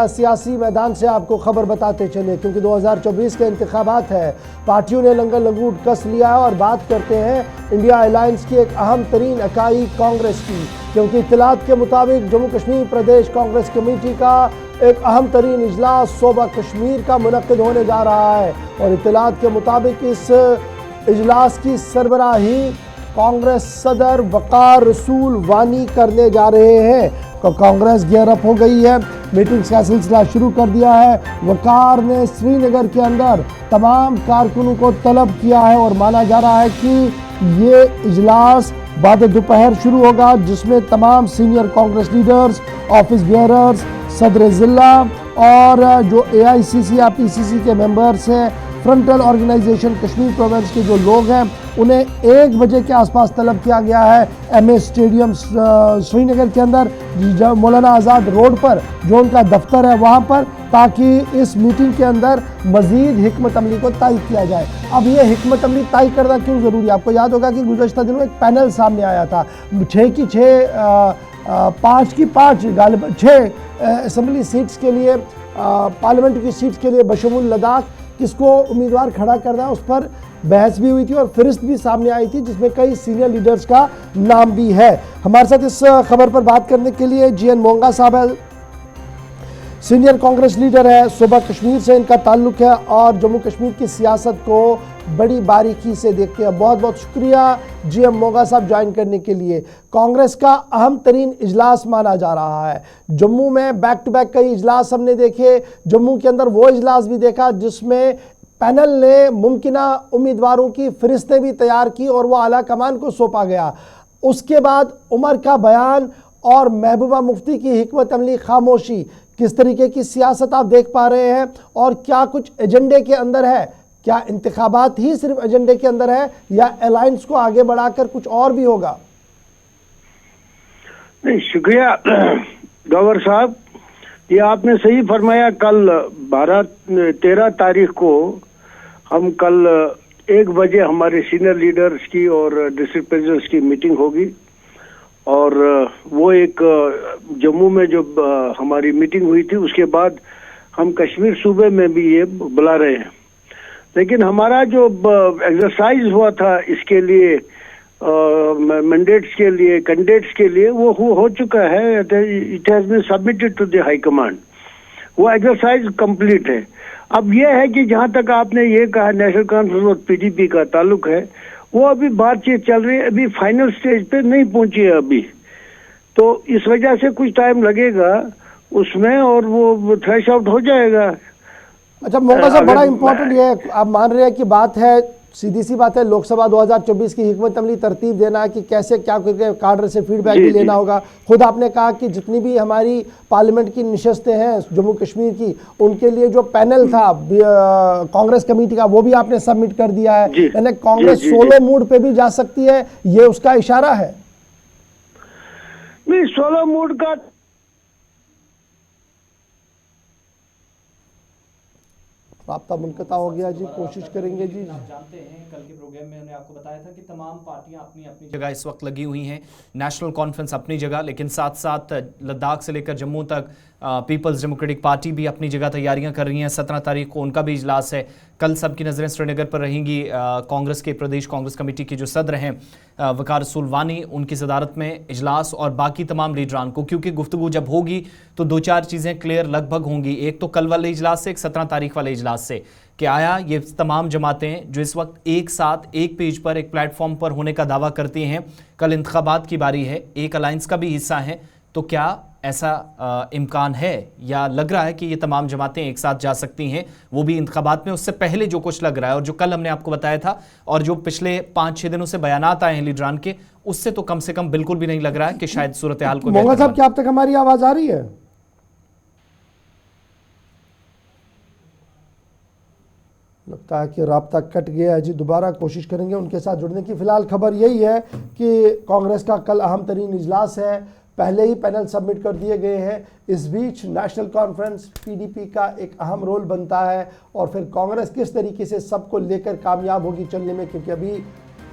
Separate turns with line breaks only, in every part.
सियासी मैदान से आपको खबर बताते चले, क्योंकि 2024 के इंतखाबात है। पार्टियों ने लंगर लंगूट कस लिया है और बात करते हैं इंडिया अलायंस की एक अहम तरीन इकाई कांग्रेस की, क्योंकि इत्तलात के मुताबिक जम्मू कश्मीर प्रदेश कांग्रेस कमेटी का एक अहम तरीन इजलास सूबा कश्मीर का मुनक्किद होने जा रहा है। और इत्तलात के मुताबिक इस इजलास की सरबराही कांग्रेस सदर वकार रसूल वानी करने जा रहे हैं। तो कांग्रेस गियरअप हो गई है, मीटिंग्स का सिलसिला शुरू कर दिया है। वकार ने श्रीनगर के अंदर तमाम कारकुनों को तलब किया है और माना जा रहा है कि ये इजलास बाद दोपहर शुरू होगा, जिसमें तमाम senior Congress leaders, office bearers, सदर जिला और जो AICC या PCC के मेंबर्स हैं, फ्रंटल ऑर्गेनाइजेशन कश्मीर प्रोविंस के जो लोग हैं, उन्हें 1 बजे के आसपास तलब किया गया है MA स्टेडियम श्रीनगर के अंदर, मौलाना आज़ाद रोड पर जो उनका दफ्तर है वहाँ पर, ताकि इस मीटिंग के अंदर मज़ीद हिकमत अमली को तय किया जाए। अब ये हिकमत अमली तय करना क्यों ज़रूरी है? आपको याद होगा कि गुज़श्ता दिनों एक पैनल सामने आया था, 6 की 6 5 की 5 गालिब 6 असम्बली सीट्स के लिए, पार्लियामेंट की सीट्स के लिए बशमूल लद्दाख किसको उम्मीदवार खड़ा करना है, उस पर बहस भी हुई थी और फहरिस्त भी सामने आई थी, जिसमें कई सीनियर लीडर्स का नाम भी है। हमारे साथ इस खबर पर बात करने के लिए GN मोंगा साहब है, सीनियर कांग्रेस लीडर है, सूबा कश्मीर से इनका ताल्लुक है और जम्मू कश्मीर की सियासत को बड़ी बारीकी से देखते हैं। बहुत बहुत शुक्रिया GM मोंगा साहब ज्वाइन करने के लिए। कांग्रेस का अहम तरीन इजलास माना जा रहा है। जम्मू में बैक टू बैक कई इजलास हमने देखे, जम्मू के अंदर वो इजलास भी देखा जिसमें पैनल ने मुमकिना उम्मीदवारों की फहरिस्तें भी तैयार की और वो आला कमान को सौंपा गया। उसके बाद उमर का बयान और महबूबा मुफ्ती की हिकमत अमली खामोशी, किस तरीके की सियासत आप देख पा रहे हैं और क्या कुछ एजेंडे के अंदर है? क्या इंतखाबात ही सिर्फ एजेंडे के अंदर है या अलायंस को आगे बढ़ाकर कुछ और भी होगा?
नहीं, शुक्रिया गवर साहब, ये आपने सही फरमाया। कल 13 तारीख को हम कल 1 बजे हमारे सीनियर लीडर्स की और डिस्ट्रिक्ट प्रेसिडेंट्स की मीटिंग होगी और वो एक जम्मू में जो हमारी मीटिंग हुई थी उसके बाद हम कश्मीर सूबे में भी ये बुला रहे हैं। लेकिन हमारा जो एक्सरसाइज हुआ था इसके लिए मैंडेट्स के लिए, कैंडिडेट्स के लिए, वो हो चुका है। It has been submitted to the high command. वो एक्सरसाइज कंप्लीट है। अब ये है कि जहाँ तक आपने ये कहा नेशनल कॉन्फ्रेंस और PDP का ताल्लुक है, वो अभी बातचीत चल रही है, अभी फाइनल स्टेज पे नहीं पहुंची है अभी, तो इस वजह से कुछ टाइम लगेगा उसमें और वो थ्रेश आउट हो जाएगा।
अच्छा मोंगा साहब, बड़ा इंपॉर्टेंट ये है, आप मान रहे हैं कि बात है, सीधी सी बात है, लोकसभा 2024 की हिकमत अमली तरतीब देना है कि कैसे क्या करके काडर से फीडबैक भी लेना होगा। खुद आपने कहा कि जितनी भी हमारी पार्लियामेंट की नशस्तें हैं जम्मू कश्मीर की, उनके लिए जो पैनल था कांग्रेस कमेटी का, वो भी आपने सबमिट कर दिया है। यानी कांग्रेस सोलो मूड पे भी जा सकती है, ये उसका इशारा है?
नहीं, सोलो मूड का
राब्ता मुनक़ता हो गया जी, कोशिश करेंगे जी।
आप जानते हैं कल के प्रोग्राम में मैंने आपको बताया था कि तमाम पार्टियां अपनी अपनी जगह इस वक्त लगी हुई हैं। नेशनल कॉन्फ्रेंस अपनी जगह, लेकिन साथ साथ लद्दाख से लेकर जम्मू तक पीपल्स डेमोक्रेटिक पार्टी भी अपनी जगह तैयारियां कर रही हैं। 17 तारीख को उनका भी इजलास है। कल सबकी नज़रें श्रीनगर पर रहेंगी। कांग्रेस के प्रदेश कांग्रेस कमेटी के जो सदर हैं वकार रसूल वानी, उनकी सदारत में इजलास और बाकी तमाम लीडरान को, क्योंकि गुफ्तगू जब होगी तो 2-4 चीज़ें क्लियर लगभग होंगी। एक तो कल वाले इजलास से, एक 17 तारीख वाले इजलास से, कि आया ये तमाम जमातें जो इस वक्त एक साथ एक पेज पर एक प्लेटफॉर्म पर होने का दावा करती हैं, कल इंतखाबात की बारी है, एक अलायंस का भी हिस्सा है, तो क्या ऐसा इम्कान है या लग रहा है कि ये तमाम जमातें एक साथ जा सकती हैं, वो भी इंतखाबात में? उससे पहले जो कुछ लग रहा है और जो कल हमने आपको बताया था और जो पिछले 5-6 दिनों से बयानात आए हैं लीडरान के, उससे तो कम से कम बिल्कुल भी नहीं लग रहा है कि शायद सूरत हाल को।
मोंगा साहब, क्या आप तक हमारी आवाज आ रही है? लगता है कि राब्ता कट गया है जी, दोबारा कोशिश करेंगे उनके साथ जुड़ने की। फिलहाल खबर यही है कि कांग्रेस का कल अहम तरीन इजलास है, पहले ही पैनल सबमिट कर दिए गए हैं। इस बीच नेशनल कॉन्फ्रेंस PDP का एक अहम रोल बनता है और फिर कांग्रेस किस तरीके से सबको लेकर कामयाब होगी चलने में, क्योंकि अभी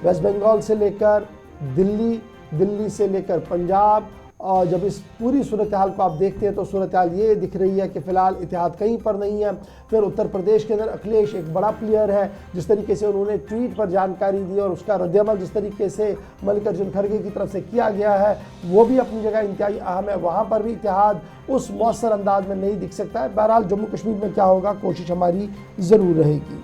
वेस्ट बंगाल से लेकर दिल्ली से लेकर पंजाब और जब इस पूरी सूरत हाल को आप देखते हैं तो सूरत हाल ये दिख रही है कि फ़िलहाल इत्तेहाद कहीं पर नहीं है। फिर उत्तर प्रदेश के अंदर अखिलेश एक बड़ा प्लेयर है, जिस तरीके से उन्होंने ट्वीट पर जानकारी दी और उसका रद्दअमल जिस तरीके से मल्लिकार्जुन खड़गे की तरफ से किया गया है वो भी अपनी जगह इंतहाई अहम है। वहाँ पर भी इत्तेहाद उस मौसर अंदाज में नहीं दिख सकता है। बहरहाल जम्मू कश्मीर में क्या होगा, कोशिश हमारी ज़रूर रहेगी।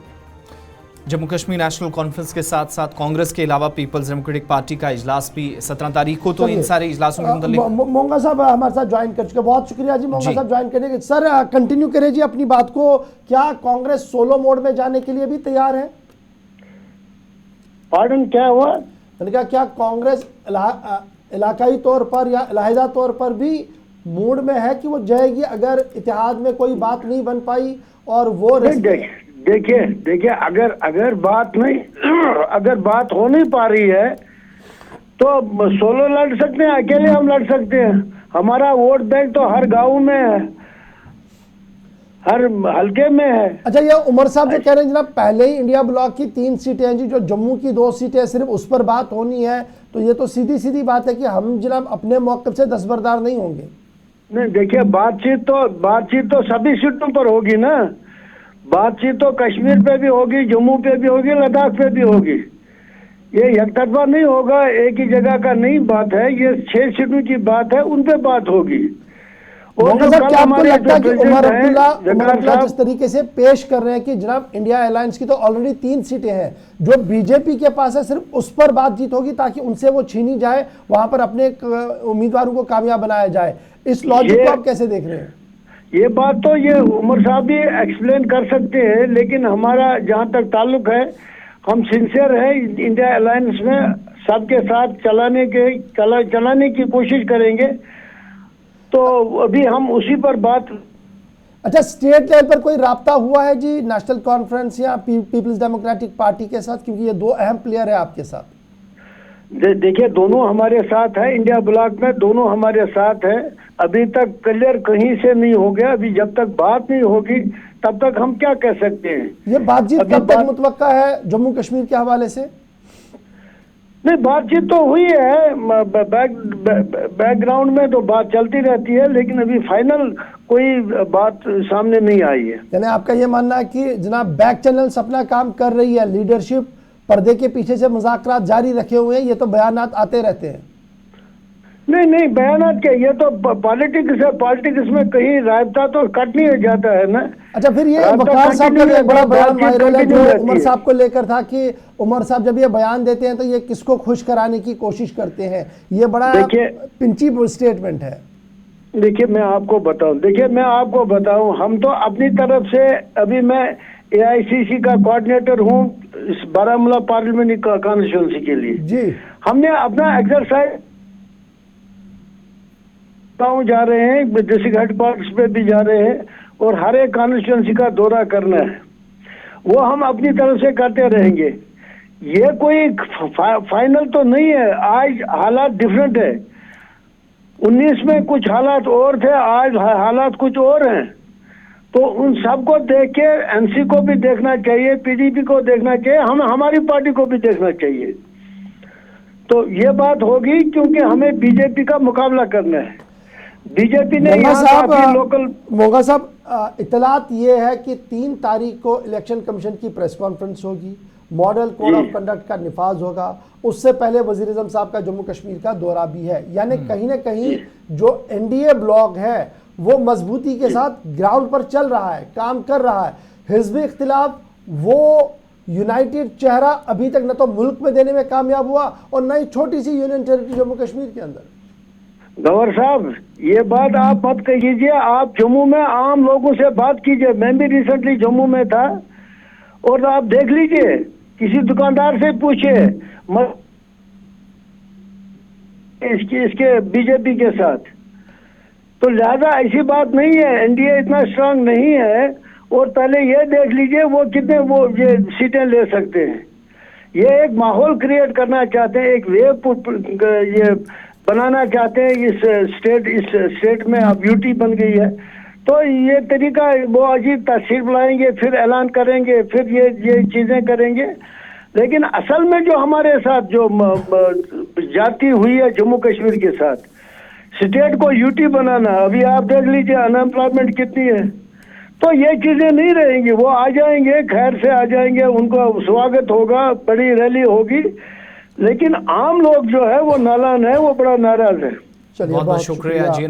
जम्मू कश्मीर नेशनल कॉन्फ्रेंस के साथ साथ कांग्रेस के अलावा पीपल्स डेमोक्रेटिक पार्टी का इजलास भी 17 तारीख को, तो इन सारे इजलासों के मतलब
मोंगा साहब हमारे साथ ज्वाइन कर चुके हैं, बहुत शुक्रिया जी मोंगा साहब ज्वाइन करने के। सर कंटिन्यू करें जी अपनी बात को। क्या कांग्रेस सोलो मोड में जाने के लिए भी तैयार है?
पार्डन क्या हुआ?
मैंने कहा क्या कांग्रेस इलाकाई तौर पर या इलाहिदा तौर पर भी मूड में है कि वो जाएगी अगर इत्तेहाद में कोई बात नहीं बन पाई और वो
देखिए अगर बात नहीं अगर बात हो नहीं पा रही है तो सोलो लड़ सकते हैं, अकेले हम लड़ सकते हैं। हमारा वोट बैंक तो हर गांव में है, हर हल्के में है।
अच्छा, ये उमर साहब जो कह रहे हैं जनाब पहले ही इंडिया ब्लॉक की 3 सीटें हैं जी, जो जम्मू की 2 सीटें सिर्फ उस पर बात होनी है, तो ये तो सीधी सीधी बात है कि हम जनाब अपने मौक़िफ़ से दस्तबरदार नहीं होंगे।
नहीं देखिए, बातचीत तो सभी सीटों पर होगी ना। बातचीत तो कश्मीर पे भी होगी, जम्मू पे भी होगी, लद्दाख पे भी होगी। ये एकतरफा नहीं होगा, एक ही जगह का नहीं बात है। ये 6 सीटों की बात है, उन पे बात होगी।
और क्या आपको लगता है कि उमर अब्दुल्ला जिस तरीके से पेश कर रहे हैं कि जनाब इंडिया अलायंस की तो ऑलरेडी 3 सीटें हैं, जो बीजेपी के पास है सिर्फ उस पर बातचीत होगी ताकि उनसे वो छीनी जाए, वहां पर अपने उम्मीदवारों को कामयाब बनाया जाए, इस लॉजिक को आप कैसे देख रहे हैं?
ये बात तो ये उमर साहब भी एक्सप्लेन कर सकते हैं, लेकिन हमारा जहाँ तक ताल्लुक है, हम सिंसियर है इंडिया अलायंस में, सबके साथ चलाने की कोशिश करेंगे। तो अभी हम उसी पर बात।
अच्छा, स्टेट लेवल पर कोई राब्ता हुआ है जी नेशनल कॉन्फ्रेंस या पीपल्स डेमोक्रेटिक पार्टी के साथ, क्योंकि ये 2 अहम प्लेयर है आपके साथ?
देखिए, दोनों हमारे साथ है, इंडिया ब्लॉक में दोनों हमारे साथ है। अभी तक क्लियर कहीं से नहीं हो गया। अभी जब तक बात नहीं होगी तब तक हम क्या कह सकते हैं।
ये बातचीत कब तक मुतवक्का है जम्मू कश्मीर के हवाले से?
नहीं, बातचीत तो हुई है, बैकग्राउंड में तो बात चलती रहती है, लेकिन अभी फाइनल कोई बात सामने नहीं आई है।
यानी आपका ये मानना है कि जनाब बैक चैनल्स अपना काम कर रही है, लीडरशिप पर्दे के पीछे से मुज़ाकरात जारी रखे हुए हैं, ये तो बयानात आते रहते हैं?
नहीं बयानात क्या, ये तो पॉलिटिक्स में कहीं रायता तो कट नहीं जाता है ना। अच्छा,
फिर ये वकार साहब का एक बड़ा बयान वायरल है जो उमर साहब को लेकर था कि उमर साहब जब ये बयान देते हैं तो ये किसको खुश कराने की कोशिश करते हैं, ये बड़ा पिंची स्टेटमेंट है।
देखिए मैं आपको बताऊं, हम तो अपनी तरफ से, अभी मैं AICC का कोऑर्डिनेटर हूं इस बारामूला पार्लियामेंट्री कॉन्स्टिट्यूंसी के लिए जी। हमने अपना एक्सरसाइज जा रहे हैं, डिस्ट्रिक्ट हेडक्वार्टर्स पे भी जा रहे हैं और हर एक कॉन्स्टिट्यूंसी का दौरा करना है, वो हम अपनी तरफ से करते रहेंगे। ये कोई फाइनल तो नहीं है। आज हालात डिफरेंट है, 19 में कुछ हालात और थे, आज हालात कुछ और हैं। तो उन सबको देख के NC को भी देखना चाहिए, PDP को देखना चाहिए, हमारी पार्टी को भी देखना चाहिए। तो ये बात होगी क्योंकि हमें BJP का मुकाबला करना है। बीजेपी ने लोकल
मोगा साहब इतलात ये है कि 3 तारीख को इलेक्शन कमीशन की प्रेस कॉन्फ्रेंस होगी, मॉडल कोड ऑफ कंडक्ट का निफाज होगा, उससे पहले वजीर आज़म साहब का जम्मू कश्मीर का दौरा भी है। यानी कहीं ना कहीं जो NDA ब्लॉक है वो मजबूती के साथ ग्राउंड पर चल रहा है, काम कर रहा है। हिज़्ब इख्तिलाफ वो यूनाइटेड चेहरा अभी तक न तो मुल्क में देने में कामयाब हुआ और न ही छोटी सी यूनियन टेरिटरी जम्मू कश्मीर के अंदर।
गवर साहब, ये बात आप मत कीजिए, आप जम्मू में आम लोगों से बात कीजिए। मैं भी रिसेंटली जम्मू में था और आप देख लीजिए, किसी दुकानदार से पूछिए इसके बीजेपी के साथ। तो लिहाजा ऐसी बात नहीं है, NDA इतना स्ट्रांग नहीं है। और पहले ये देख लीजिए वो कितने ये सीटें ले सकते हैं। ये एक माहौल क्रिएट करना चाहते हैं, एक वेव ये बनाना चाहते हैं। इस स्टेट में अब यूटी बन गई है, तो ये तरीका वो अजीब तस्वीर बुलाएंगे, फिर ऐलान करेंगे, फिर ये चीजें करेंगे। लेकिन असल में जो हमारे साथ जो जाती हुई है जम्मू कश्मीर के साथ, स्टेट को यूटी बनाना। अभी आप देख लीजिए अनएम्प्लॉयमेंट कितनी है। तो ये चीजें नहीं रहेंगी, वो आ जाएंगे, खैर से आ जाएंगे, उनका स्वागत होगा, बड़ी रैली होगी, लेकिन आम लोग जो है वो नालान है, वो बड़ा नाराज है।
चलिए
बहुत बहुत शुक्रिया जी।